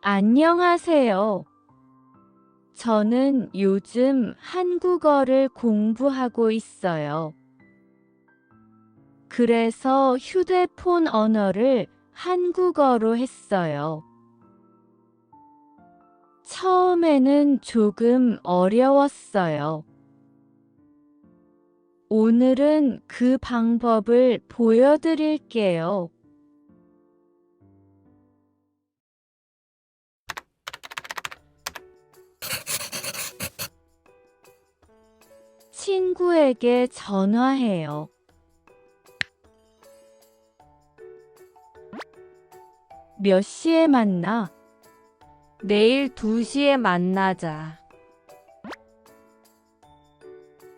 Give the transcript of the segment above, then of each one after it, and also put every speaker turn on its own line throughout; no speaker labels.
안녕하세요. 저는 요즘 한국어를 공부하고 있어요. 그래서 휴대폰 언어를 한국어로 했어요. 처음에는 조금 어려웠어요. 오늘은 그 방법을 보여드릴게요. 친구에게 전화해요. 몇 시에 만나?
내일 2시에 만나자.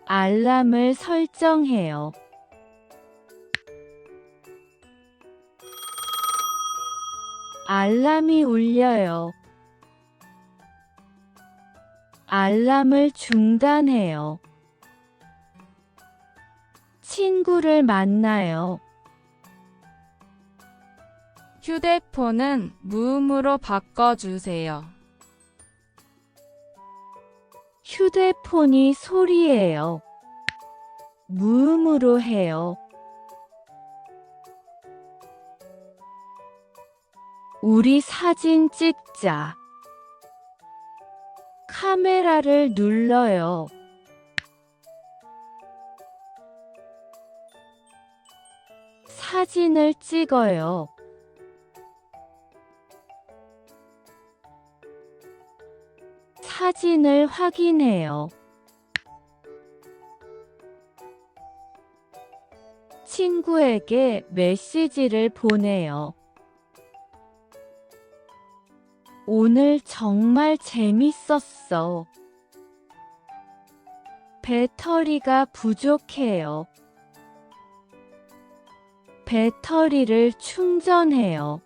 알람을 설정해요. 알람이 울려요. 알람을 중단해요. 친구를 만나요.
휴대폰은 무음으로 바꿔주세요.
휴대폰이 소리예요. 무음으로 해요. 우리 사진 찍자. 카메라를 눌러요. 사진을 찍어요. 사진을 확인해요. 친구에게 메시지를 보내요. 오늘 정말 재밌었어. 배터리가 부족해요. 배터리를 충전해요.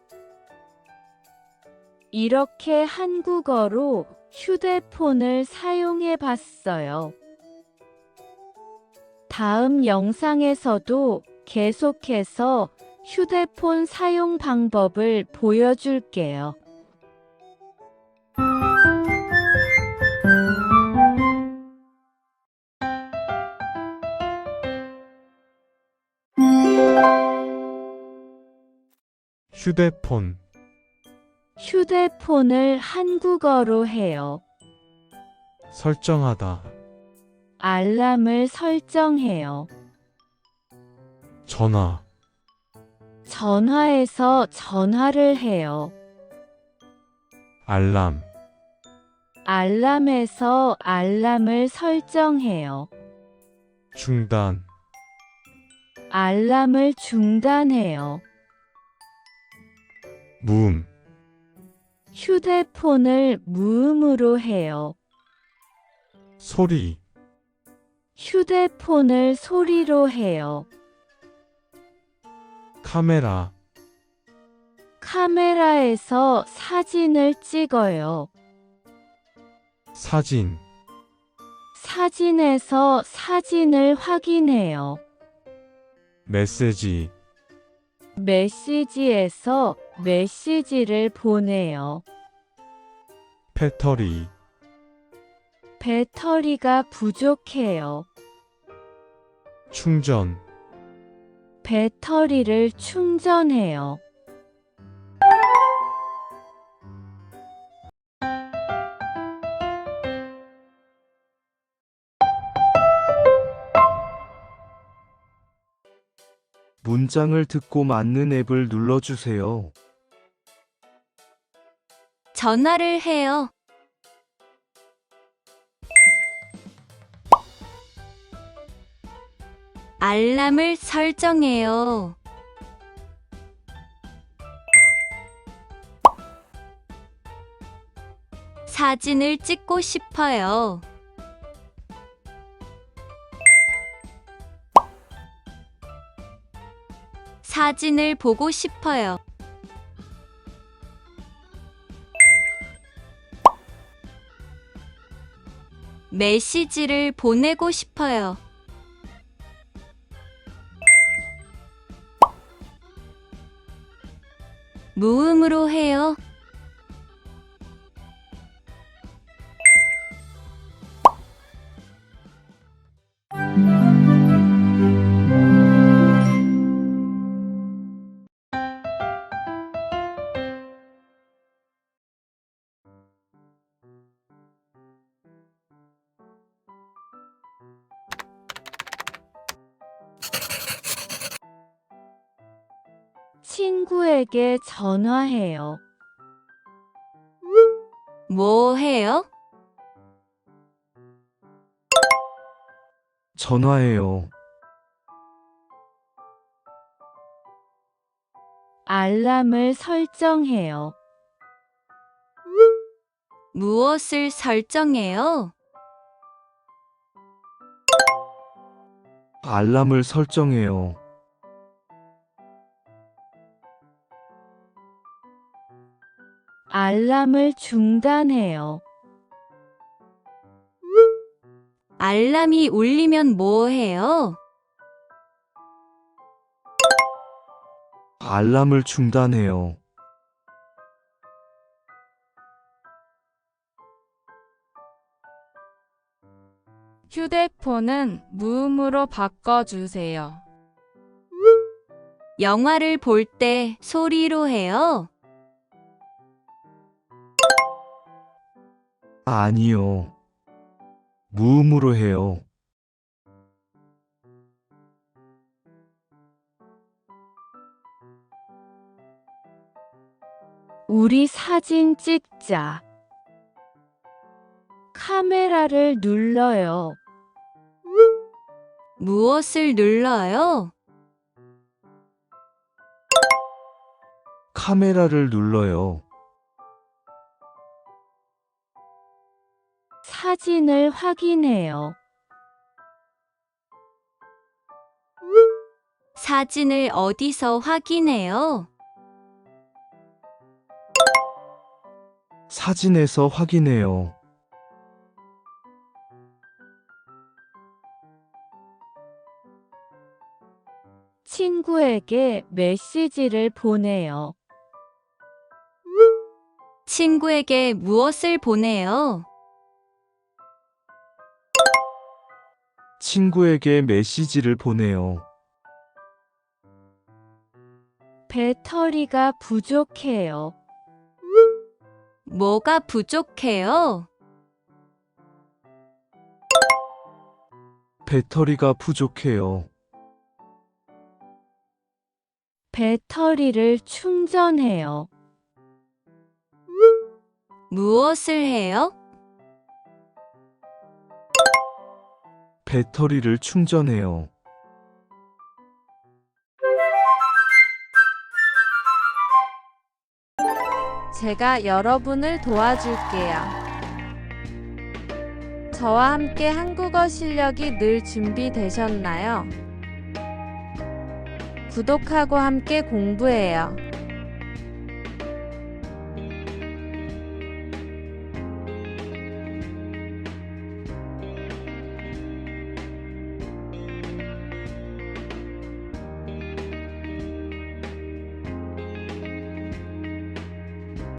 이렇게 한국어로 휴대폰을 사용해 봤어요. 다음 영상에서도 계속해서 휴대폰 사용 방법을 보여줄게요.
휴대폰,
휴대폰을 한국어로 해요.
설정하다,
알람을 설정해요.
전화,
전화해서 전화를 해요.
알람,
알람에서 알람을 설정해요.
중단,
알람을 중단해요.
무음,
휴대폰을 무음으로 해요.
소리,
휴대폰을 소리로 해요.
카메라,
카메라에서 사진을 찍어요.
사진,
사진에서 사진을 확인해요.
메시지,
메시지에서 메시지를 보내요.
배터리,
배터리가 부족해요.
충전,
배터리를 충전해요.
문장을 듣고 맞는 앱을 눌러주세요.
전화를 해요. 알람을 설정해요. 사진을 찍고 싶어요. 사진을 보고 싶어요. 메시지를 보내고 싶어요. 무음으로 해요.
친구에게 전화해요.
뭐 해요?
전화해요.
알람을 설정해요.
무엇을 설정해요?
알람을 설정해요.
알람을 중단해요.
알람이 울리면 뭐 해요?
알람을 중단해요.
휴대폰은 무음으로 바꿔주세요.
영화를 볼 때 소리로 해요?
아니요. 무음으로 해요.
우리 사진 찍자. 카메라를 눌러요.
무엇을 눌러요?
카메라를 눌러요.
사진을 확인해요.
사진을 어디서 확인해요?
사진에서 확인해요.
친구에게 메시지를 보내요.
친구에게 무엇을 보내요?
친구에게 메시지를 보내요.
배터리가 부족해요.
뭐가 부족해요?
배터리가 부족해요.
배터리를 충전해요.
무엇을 해요?
배터리를 충전해요.
제가 여러분을 도와줄게요. 저와 함께 한국어 실력이 늘 준비되셨나요? 구독하고 함께 공부해요.